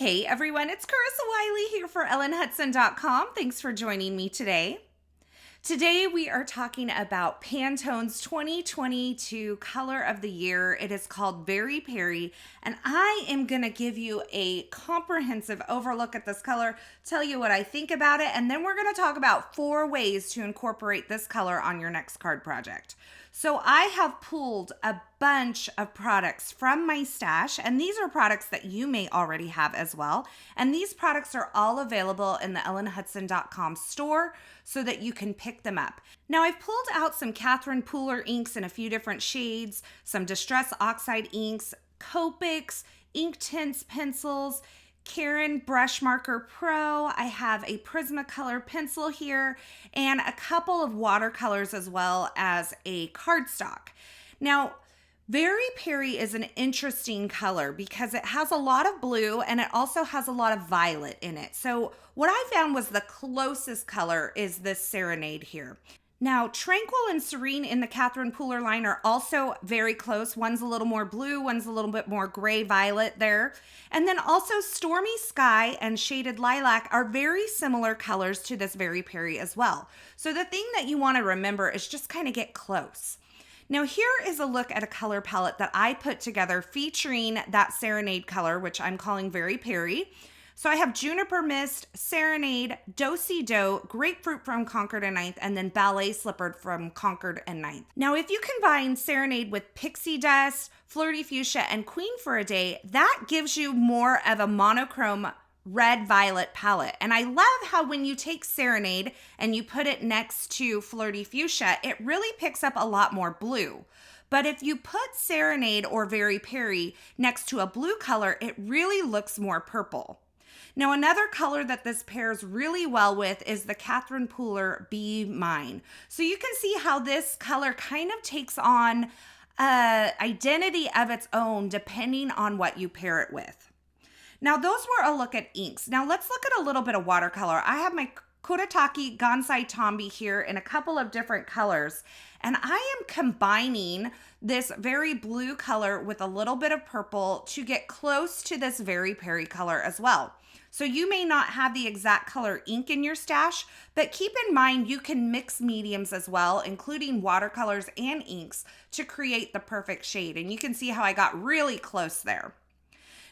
Hey everyone, it's Carissa Wiley here for ellenhudson.com. Thanks for joining me today. Today we are talking about Pantone's 2022 color of the year. It is called Very Peri, and I am going to give you a comprehensive overlook at this color, tell you what I think about it, and then we're going to talk about 4 ways to incorporate this color on your next card project. So I have pulled a bunch of products from my stash, and these are products that you may already have as well. And these products are all available in the ellenhudson.com store so that you can pick them up. Now I've pulled out some Catherine Pooler inks in a few different shades, some Distress Oxide inks, Copics, ink tints, pencils, Caron Brush Marker Pro. I have a Prismacolor pencil here and a couple of watercolors as well as a cardstock. Now, Very Peri is an interesting color because it has a lot of blue and it also has a lot of violet in it. So what I found was the closest color is this Serenade here. Now, Tranquil and Serene in the Catherine Pooler line are also very close. One's a little more blue, one's a little bit more gray-violet there. And then also Stormy Sky and Shaded Lilac are very similar colors to this Very Peri as well. So the thing that you want to remember is just kind of get close. Now here is a look at a color palette that I put together featuring that Serenade color, which I'm calling Very Peri. So I have Juniper Mist, Serenade, Do-Si-Do, Grapefruit from Concord and Ninth, and then Ballet Slipper from Concord and Ninth. Now, if you combine Serenade with Pixie Dust, Flirty Fuchsia, and Queen for a Day, that gives you more of a monochrome red-violet palette. And I love how when you take Serenade and you put it next to Flirty Fuchsia, it really picks up a lot more blue. But if you put Serenade or Very Peri next to a blue color, it really looks more purple. Now, another color that this pairs really well with is the Catherine Pooler Be Mine. So you can see how this color kind of takes on an identity of its own depending on what you pair it with. Now, those were a look at inks. Now, let's look at a little bit of watercolor. I have my Kuretake Gansai Tombi here in a couple of different colors, and I am combining this very blue color with a little bit of purple to get close to this Very Peri color as well. So you may not have the exact color ink in your stash, but keep in mind you can mix mediums as well, including watercolors and inks, to create the perfect shade. And you can see how I got really close there.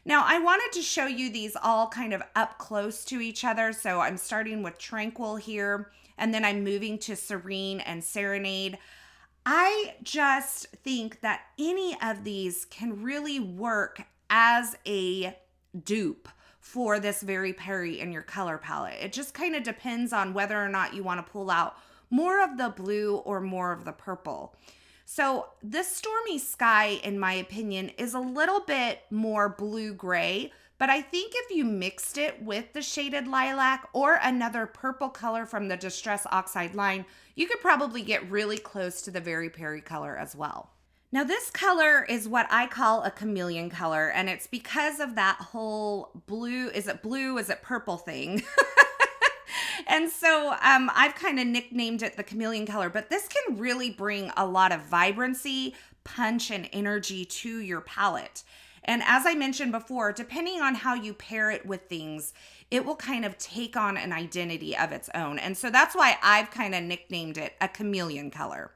Now, I wanted to show you these all kind of up close to each other. So I'm starting with Tranquil here, and then I'm moving to Serene and Serenade. I just think that any of these can really work as a dupe for this Very Peri in your color palette. It just kind of depends on whether or not you want to pull out more of the blue or more of the purple. So this Stormy Sky, in my opinion, is a little bit more blue-gray, but I think if you mixed it with the Shaded Lilac or another purple color from the Distress Oxide line, you could probably get really close to the Very Peri color as well. Now this color is what I call a chameleon color, and it's because of that whole blue, is it purple thing? And so I've kind of nicknamed it the chameleon color, but this can really bring a lot of vibrancy, punch, and energy to your palette. And as I mentioned before, depending on how you pair it with things, it will kind of take on an identity of its own. And so that's why I've kind of nicknamed it a chameleon color.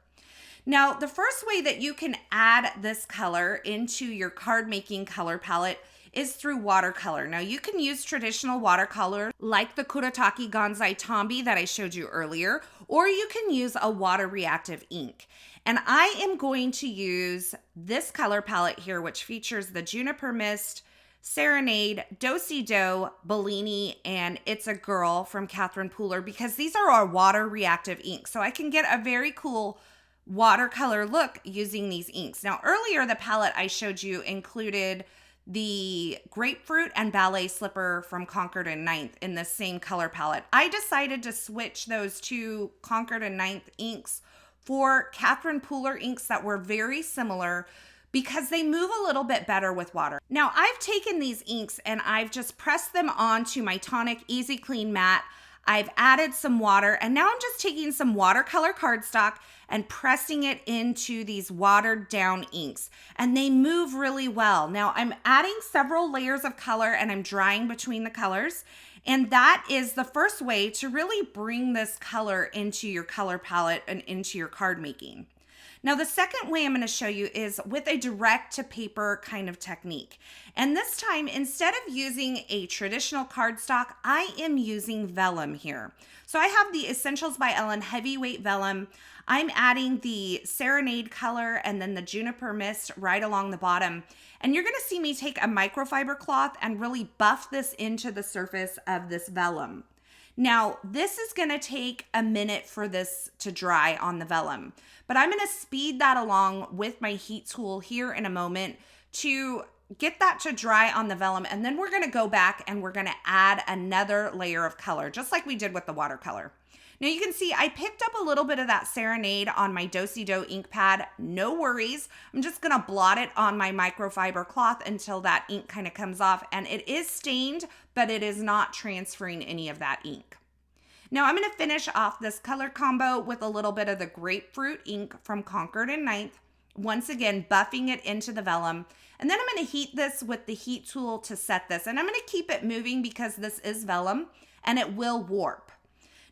Now, the first way that you can add this color into your card making color palette is through watercolor. Now, you can use traditional watercolor like the Kuretake Gansai Tombi that I showed you earlier, or you can use a water reactive ink. And I am going to use this color palette here, which features the Juniper Mist, Serenade, Do-Si-Do, Bellini, and It's a Girl from Catherine Pooler, because these are our water reactive inks. So I can get a very cool watercolor look using these inks. Now, earlier, the palette I showed you included the Grapefruit and Ballet Slipper from Concord and Ninth in the same color palette. I decided to switch those two Concord and Ninth inks for Catherine Pooler inks that were very similar because they move a little bit better with water. Now, I've taken these inks and I've just pressed them onto my Tonic Easy Clean Matte. I've added some water, and now I'm just taking some watercolor cardstock and pressing it into these watered down inks, and they move really well. Now I'm adding several layers of color and I'm drying between the colors, and that is the first way to really bring this color into your color palette and into your card making. Now, the second way I'm going to show you is with a direct to paper kind of technique. And this time, instead of using a traditional cardstock, I am using vellum here. So I have the Essentials by Ellen Heavyweight Vellum. I'm adding the Serenade color and then the Juniper Mist right along the bottom. And you're going to see me take a microfiber cloth and really buff this into the surface of this vellum. Now, this is going to take a minute for this to dry on the vellum, but I'm going to speed that along with my heat tool here in a moment to get that to dry on the vellum, and then we're going to go back and we're going to add another layer of color, just like we did with the watercolor. Now you can see I picked up a little bit of that Serenade on my Do-Si-Do ink pad. No worries. I'm just going to blot it on my microfiber cloth until that ink kind of comes off, and it is stained, but it is not transferring any of that ink. Now I'm going to finish off this color combo with a little bit of the grapefruit ink from Concord and Ninth. Once again, buffing it into the vellum. And then I'm going to heat this with the heat tool to set this. And I'm going to keep it moving because this is vellum and it will warp.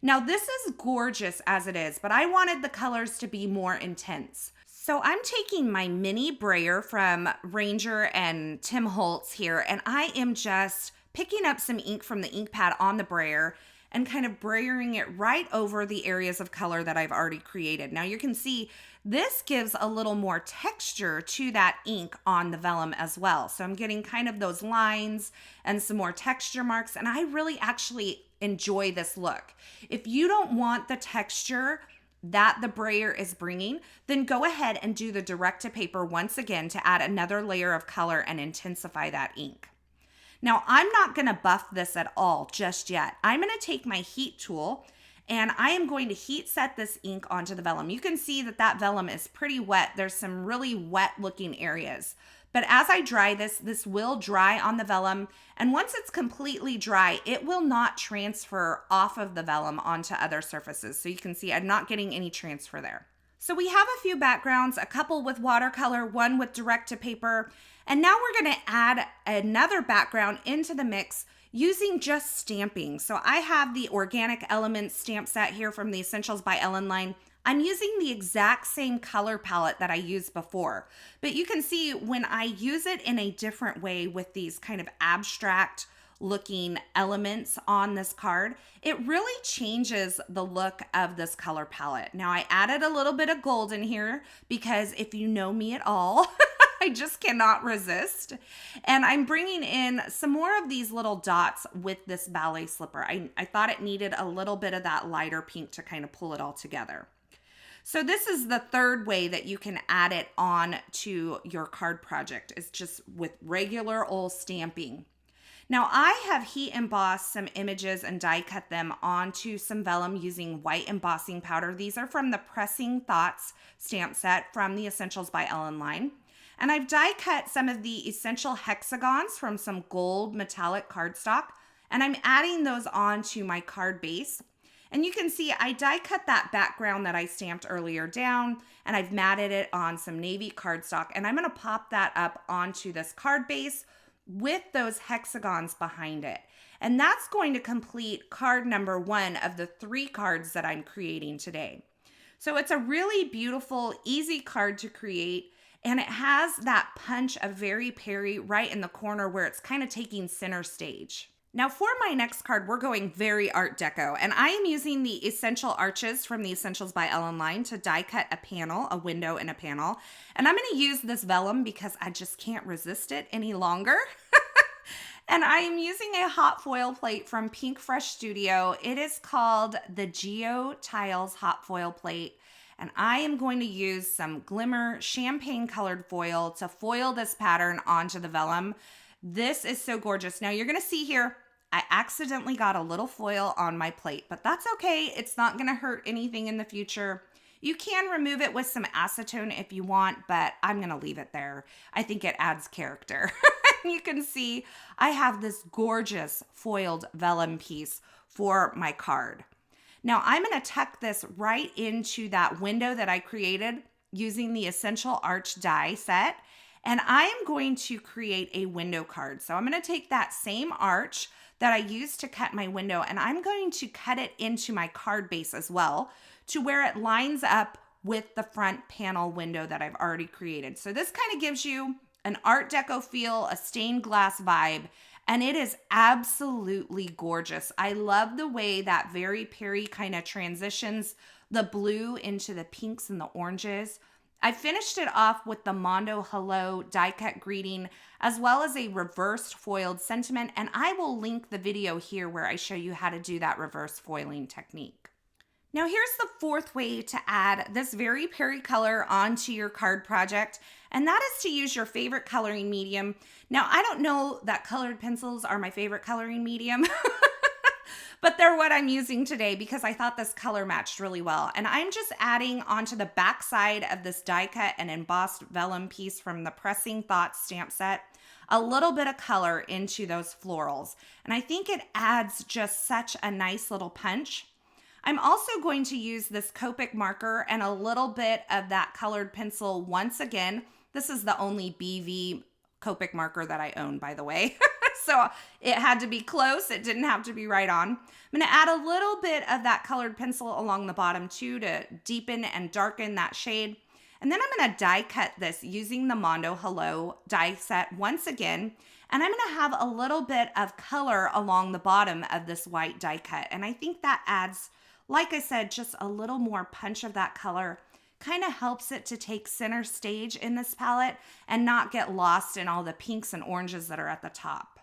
Now this is gorgeous as it is, but I wanted the colors to be more intense. So I'm taking my mini brayer from Ranger and Tim Holtz here, and I am just picking up some ink from the ink pad on the brayer and kind of brayering it right over the areas of color that I've already created. Now you can see this gives a little more texture to that ink on the vellum as well. So I'm getting kind of those lines and some more texture marks, and I really actually enjoy this look. If you don't want the texture that the brayer is bringing, then go ahead and do the direct to paper once again to add another layer of color and intensify that ink. Now, I'm not going to buff this at all just yet. I'm going to take my heat tool and I am going to heat set this ink onto the vellum. You can see that that vellum is pretty wet. There's some really wet looking areas. But as I dry this will dry on the vellum. And once it's completely dry, it will not transfer off of the vellum onto other surfaces. So you can see I'm not getting any transfer there. So we have a few backgrounds, a couple with watercolor, one with direct to paper. And now we're going to add another background into the mix using just stamping. So I have the Organic Elements stamp set here from the Essentials by Ellen line. I'm using the exact same color palette that I used before, but you can see when I use it in a different way with these kind of abstract looking elements on this card, it really changes the look of this color palette. Now I added a little bit of gold in here because if you know me at all, I just cannot resist. And I'm bringing in some more of these little dots with this ballet slipper. I thought it needed a little bit of that lighter pink to kind of pull it all together. So this is the third way that you can add it on to your card project. It's just with regular old stamping. Now I have heat embossed some images and die cut them onto some vellum using white embossing powder. These are from the Pressing Thoughts stamp set from the Essentials by Ellen line. And I've die cut some of the essential hexagons from some gold metallic cardstock, and I'm adding those onto my card base. And you can see I die cut that background that I stamped earlier down, and I've matted it on some navy cardstock, and I'm going to pop that up onto this card base with those hexagons behind it. And that's going to complete card number 1 of the 3 cards that I'm creating today. So it's a really beautiful, easy card to create, and it has that punch of Very Peri right in the corner where it's kind of taking center stage. Now for my next card, we're going very Art Deco, and I am using the Essential Arches from the Essentials by Ellen line to die cut a panel, a window and a panel. And I'm going to use this vellum because I just can't resist it any longer. And I am using a hot foil plate from Pink Fresh Studio. It is called the Geo Tiles Hot Foil Plate. And I am going to use some Glimmer champagne colored foil to foil this pattern onto the vellum. This is so gorgeous. Now you're going to see here, I accidentally got a little foil on my plate, but that's okay. It's not going to hurt anything in the future. You can remove it with some acetone if you want, but I'm going to leave it there. I think it adds character. You can see I have this gorgeous foiled vellum piece for my card. Now I'm going to tuck this right into that window that I created using the Essential Arch die set. And I am going to create a window card. So I'm going to take that same arch that I used to cut my window, and I'm going to cut it into my card base as well to where it lines up with the front panel window that I've already created. So this kind of gives you an Art Deco feel, a stained glass vibe, and it is absolutely gorgeous. I love the way that very Peri kind of transitions the blue into the pinks and the oranges. I finished it off with the Mondo Hello die cut greeting, as well as a reversed foiled sentiment, and I will link the video here where I show you how to do that reverse foiling technique. Now here's the fourth way to add this very Peri color onto your card project, and that is to use your favorite coloring medium. Now I don't know that colored pencils are my favorite coloring medium, but they're what I'm using today because I thought this color matched really well. And I'm just adding onto the back side of this die cut and embossed vellum piece from the Pressing Thoughts stamp set, a little bit of color into those florals. And I think it adds just such a nice little punch. I'm also going to use this Copic marker and a little bit of that colored pencil once again. This is the only BV Copic marker that I own, by the way. So it had to be close. It didn't have to be right on. I'm going to add a little bit of that colored pencil along the bottom too to deepen and darken that shade. And then I'm going to die cut this using the Mondo Hello die set once again. And I'm going to have a little bit of color along the bottom of this white die cut. And I think that adds, like I said, just a little more punch of that color. Kind of helps it to take center stage in this palette and not get lost in all the pinks and oranges that are at the top.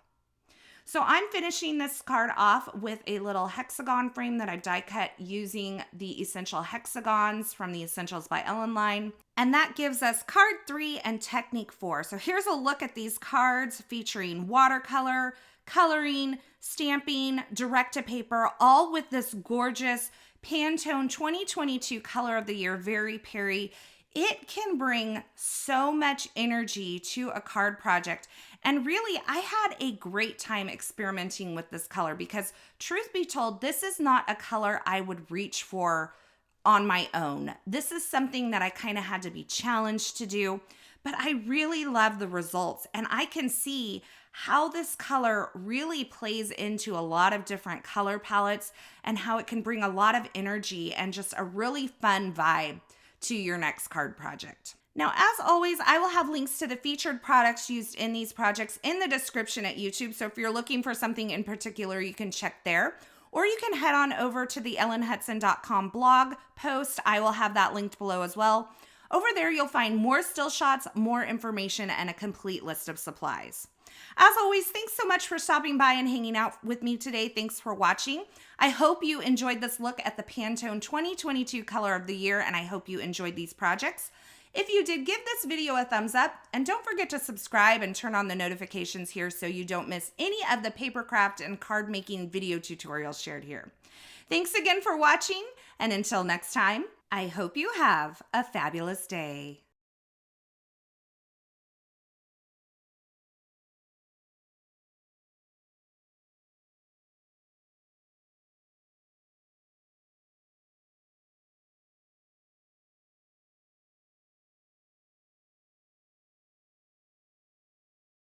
So I'm finishing this card off with a little hexagon frame that I've die cut using the Essential Hexagons from the Essentials by Ellen line. And that gives us card 3 and technique 4. So here's a look at these cards featuring watercolor, coloring, stamping, direct to paper, all with this gorgeous Pantone 2022 Color of the Year, very Peri. It can bring so much energy to a card project. And really, I had a great time experimenting with this color because, truth be told, this is not a color I would reach for on my own. This is something that I kind of had to be challenged to do, but I really love the results. And I can see how this color really plays into a lot of different color palettes and how it can bring a lot of energy and just a really fun vibe to your next card project. Now, as always, I will have links to the featured products used in these projects in the description at YouTube. So if you're looking for something in particular, you can check there. Or you can head on over to the ellenhudson.com blog post. I will have that linked below as well. Over there, you'll find more still shots, more information, and a complete list of supplies. As always, thanks so much for stopping by and hanging out with me today. Thanks for watching. I hope you enjoyed this look at the Pantone 2022 Color of the Year, and I hope you enjoyed these projects. If you did, give this video a thumbs up, and don't forget to subscribe and turn on the notifications here so you don't miss any of the papercraft and card making video tutorials shared here. Thanks again for watching, and until next time, I hope you have a fabulous day.